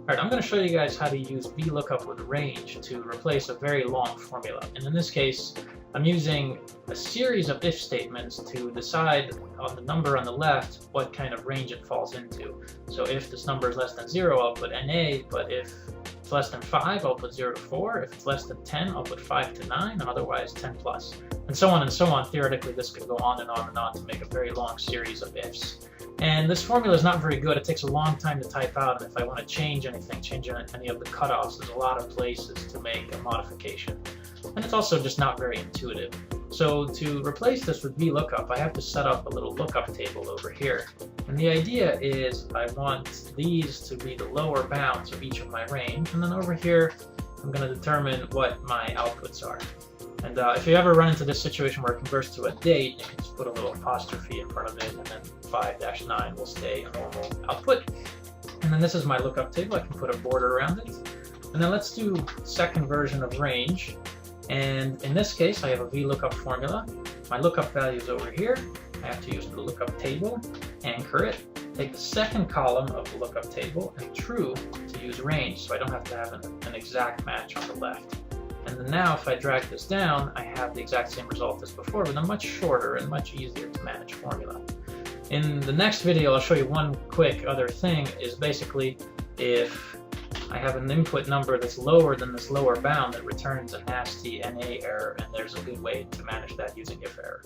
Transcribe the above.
Alright, I'm going to show you guys how to use VLOOKUP with range to replace a very long formula. And in this case, I'm using a series of if statements to decide on the number on the left what kind of range it falls into. So if this number is less than 0, I'll put NA, but if it's less than 5, I'll put 0 to 4. If it's less than 10, I'll put 5 to 9, and otherwise 10 plus. And so on and so on. Theoretically, this could go on and on and on to make a very long series of ifs. And this formula is not very good. It takes a long time to type out, and if I want to change anything, change any of the cutoffs, there's a lot of places to make a modification. And it's also just not very intuitive. So to replace this with VLOOKUP, I have to set up a little lookup table over here. And the idea is I want these to be the lower bounds of each of my range, and then over here I'm going to determine what my outputs are. And if you ever run into this situation where it converts to a date, you can just put a little apostrophe in front of it, and then 5-9 will stay a normal output. And then this is my lookup table. I can put a border around it. And then let's do second version of range. And in this case, I have a VLOOKUP formula. My lookup value is over here. I have to use the lookup table, anchor it, take the second column of the lookup table, and true to use range, so I don't have to have an exact match on the left. And then now if I drag this down, I have the exact same result as before, with a much shorter and much easier to manage formula. In the next video, I'll show you one quick other thing, is basically if I have an input number that's lower than this lower bound, it returns a nasty NA error, and there's a good way to manage that using if error.